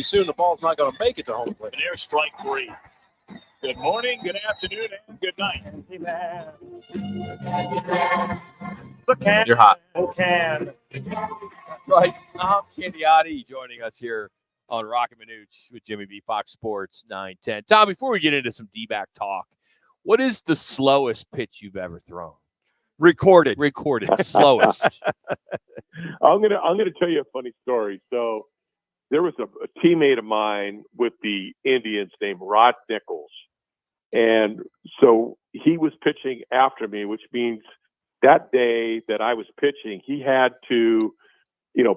soon the ball's not going to make it to home plate. An air strike 3. Good morning, good afternoon, and good night. You're hot. Right. Tom Candiotti joining us here on Rocket Minooch with Jimmy B, Fox Sports 910. Tom, before we get into some D-back talk, what is the slowest pitch you've ever thrown? Recorded, slowest. I'm gonna tell you a funny story. So there was a teammate of mine with the Indians named Rod Nichols, and so he was pitching after me, which means that day that I was pitching, he had to,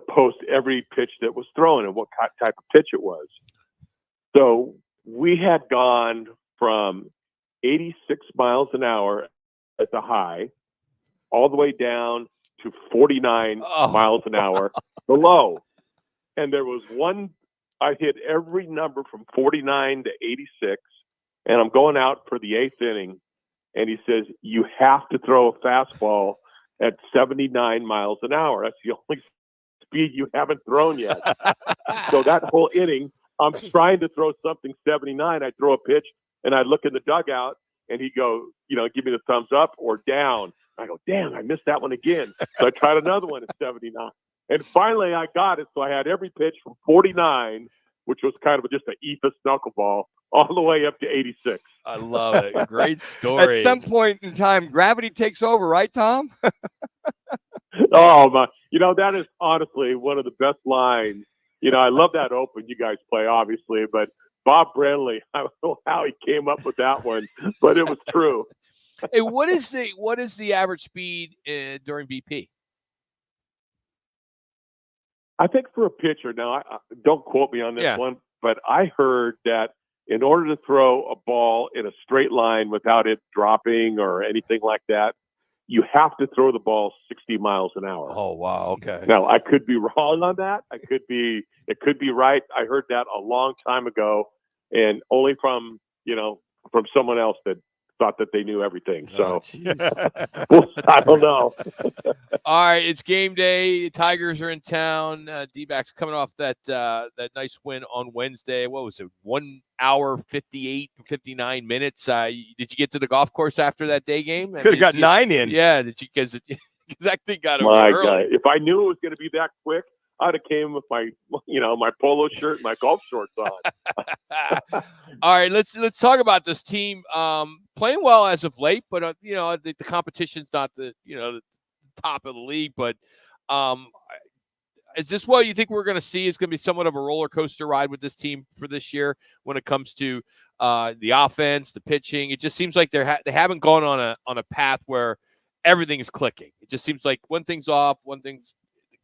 post every pitch that was thrown and what type of pitch it was. So we had gone from 86 miles an hour at the high, all the way down to 49 miles an hour below. And there was one, I hit every number from 49 to 86, and I'm going out for the 8th inning. And he says, you have to throw a fastball at 79 miles an hour. That's the only speed you haven't thrown yet. So that whole inning, I'm trying to throw something 79. I throw a pitch, and I look in the dugout, and he go, give me the thumbs up or down. I go, damn, I missed that one again. So I tried another one at 79. And finally I got it. So I had every pitch from 49, which was kind of just an ephus knuckleball, all the way up to 86. I love it. Great story. At some point in time, gravity takes over, right, Tom? Oh, my. That is honestly one of the best lines. I love that open you guys play, obviously, but Bob Brenly, I don't know how he came up with that one, but it was true. Hey, what is the average speed during BP? I think for a pitcher, now I don't quote me on this one, but I heard that in order to throw a ball in a straight line without it dropping or anything like that, you have to throw the ball 60 miles an hour. Oh, wow. Okay. Now, I could be wrong on that. It could be right. I heard that a long time ago, and only from someone else that thought that they knew everything. So I don't know. All right, it's game day. Tigers are in town. D-backs coming off that nice win on Wednesday. What was it? 1 hour, 59 minutes. Did you get to the golf course after that day game? Could have got 9 in. Yeah, did you? Because that thing got over my early. God. If I knew it was going to be that quick, I'd have came with my polo shirt and my golf shorts on. All right, let's talk about this team. Playing well as of late, but the competition's not the top of the league. But is this what you think we're going to see? Is going to be somewhat of a roller coaster ride with this team for this year when it comes to the offense, the pitching. It just seems like they haven't gone on a path where everything is clicking. It just seems like one thing's off, one thing's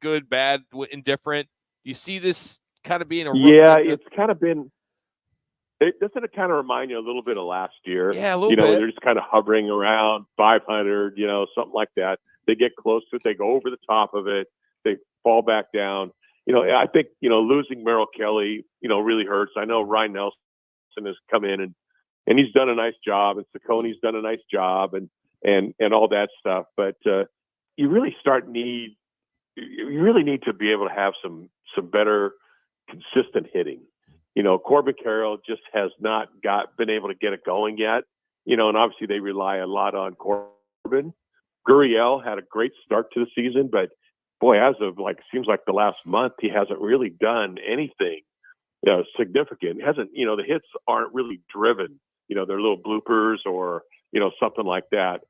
good, bad, indifferent. Do you see this kind of being a it's kind of been. Doesn't it kind of remind you a little bit of last year? Yeah, a little bit. They're just kind of hovering around 500, something like that. They get close to it, they go over the top of it, they fall back down. I think losing Merrill Kelly, really hurts. I know Ryan Nelson has come in and he's done a nice job, and Sacconi's done a nice job, and all that stuff. But you really need to be able to have some better consistent hitting. Corbin Carroll just has not been able to get it going yet. And obviously they rely a lot on Corbin. Gurriel had a great start to the season, but boy, as of seems like the last month, he hasn't really done anything significant. The hits aren't really driven. They're little bloopers or something like that.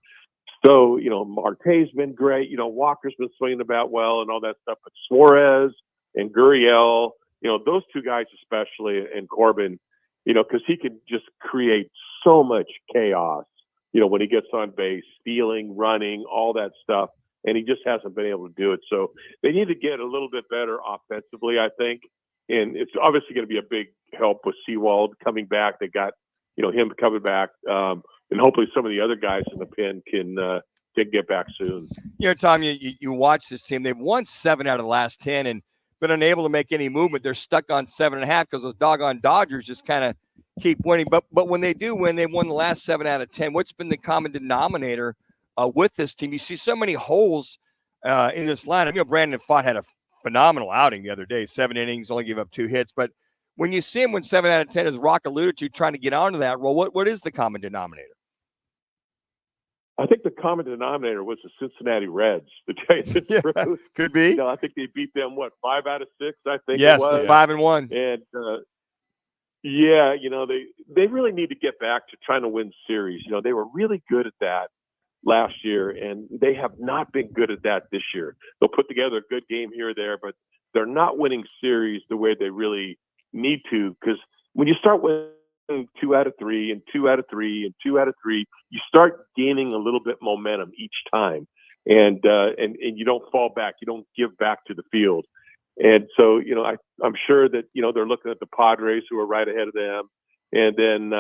So, Marte's been great. Walker's been swinging about well and all that stuff. But Suarez and Gurriel, those two guys especially, and Corbin, because he can just create so much chaos, when he gets on base, stealing, running, all that stuff. And he just hasn't been able to do it. So they need to get a little bit better offensively, I think. And it's obviously going to be a big help with Sewald coming back. They got, him coming back. And hopefully some of the other guys in the pen can get back soon. Tom, you watch this team. They've won 7 out of the last 10 and been unable to make any movement. They're stuck on 7.5 because those doggone Dodgers just kind of keep winning. But when they do win, they've won the last 7 out of 10. What's been the common denominator with this team? You see so many holes in this lineup. Brandon Pfaadt had a phenomenal outing the other day, 7 innings, only gave up 2 hits. But when you see him win 7 out of 10, as Rock alluded to, trying to get onto that role, what is the common denominator? I think the common denominator was the Cincinnati Reds. To tell you the truth, could be. I think they beat them 5 out of 6. I think yes, it was 5-1. And yeah, they really need to get back to trying to win series. They were really good at that last year, and they have not been good at that this year. They'll put together a good game here or there, but they're not winning series the way they really need to, because when you start winning 2 out of 3 and 2 out of 3 and 2 out of 3, you start gaining a little bit momentum each time, and you don't fall back, you don't give back to the field. And so I'm sure that they're looking at the Padres, who are right ahead of them, and then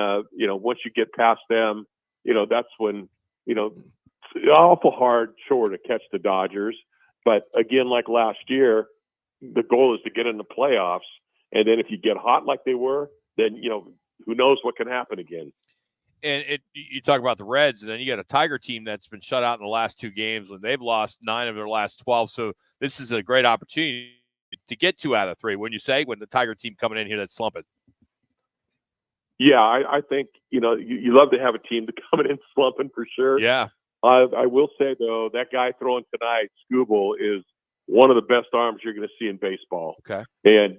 once you get past them, that's when it's an awful hard chore to catch the Dodgers. But again, like last year, the goal is to get in the playoffs, and then if you get hot like they were, then who knows what can happen again. And you talk about the Reds, and then you got a Tiger team that's been shut out in the last 2 games when they've lost 9 of their last 12. So this is a great opportunity to get 2 out of 3. Wouldn't you say, when the Tiger team coming in here that's slumping? Yeah, I think you love to have a team that's coming in slumping for sure. Yeah. I will say though, that guy throwing tonight, Skubal, is one of the best arms you're going to see in baseball. Okay. And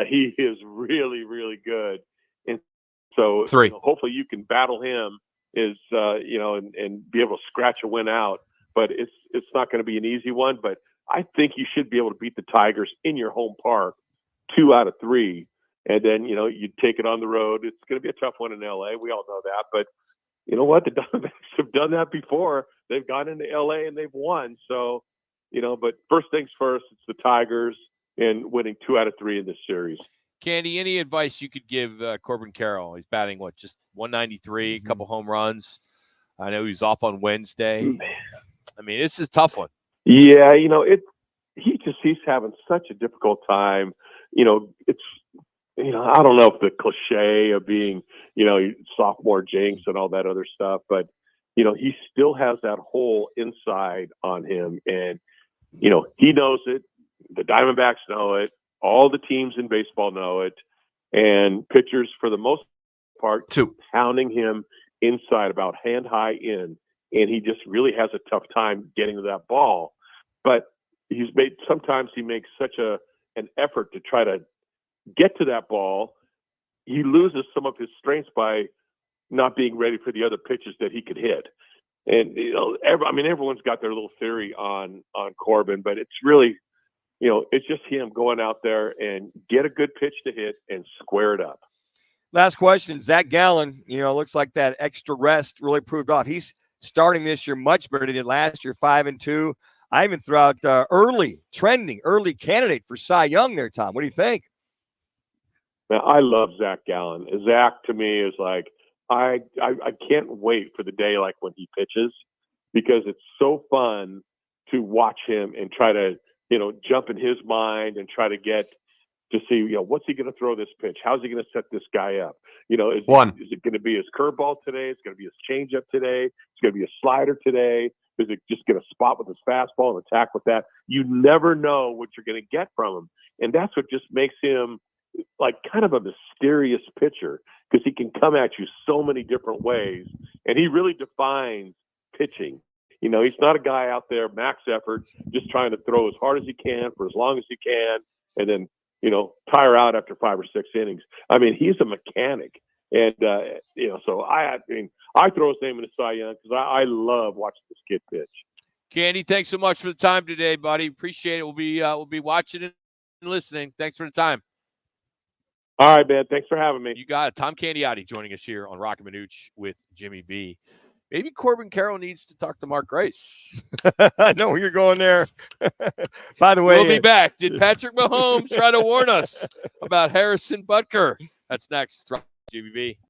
he is really, really good. And so hopefully you can battle him and be able to scratch a win out. But it's not going to be an easy one. But I think you should be able to beat the Tigers in your home park 2 out of 3. And then, you take it on the road. It's going to be a tough one in L.A. We all know that. But you know what? The Diamondbacks have done that before. They've gone into L.A. and they've won. So, but first things first, it's the Tigers and winning 2 out of 3 in this series. Candy, any advice you could give Corbin Carroll? He's batting, just 193, a couple home runs. I know he's off on Wednesday. I mean, this is a tough one. Yeah, he's having such a difficult time. It's I don't know if the cliche of being, sophomore jinx and all that other stuff, but he still has that hole inside on him, and he knows it. The Diamondbacks know it. All the teams in baseball know it, and pitchers, for the most part, pounding him inside about hand high in, and he just really has a tough time getting to that ball. But sometimes he makes such an effort to try to get to that ball, he loses some of his strengths by not being ready for the other pitches that he could hit. And everyone's got their little theory on Corbin, but it's really, it's just him going out there and get a good pitch to hit and square it up. Last question, Zach Gallen. Looks like that extra rest really proved off. He's starting this year much better than last year, 5-2. I even threw out early candidate for Cy Young there, Tom. What do you think? Now, I love Zach Gallen. Zach, to me, is like, I can't wait for the day like when he pitches, because it's so fun to watch him and try to, jump in his mind and try to get to see, what's he going to throw this pitch? How's he going to set this guy up? Is it going to be his curveball today? It's going to be his changeup today. It's going to be a slider today. Is it just going to spot with his fastball and attack with that? You never know what you're going to get from him. And that's what just makes him like kind of a mysterious pitcher, because he can come at you so many different ways, and he really defines pitching. He's not a guy out there max effort, just trying to throw as hard as he can for as long as he can, and then tire out after 5 or 6 innings. I mean, he's a mechanic, and so I throw his name in the Cy Young because I love watching this kid pitch. Candy, thanks so much for the time today, buddy. Appreciate it. We'll be watching and listening. Thanks for the time. All right, man. Thanks for having me. You got it. Tom Candiotti joining us here on Rock and Manuch with Jimmy B. Maybe Corbin Carroll needs to talk to Mark Grace. I know you're going there. By the way, we'll be back. Did Patrick Mahomes try to warn us about Harrison Butker? That's next. Jimmy B.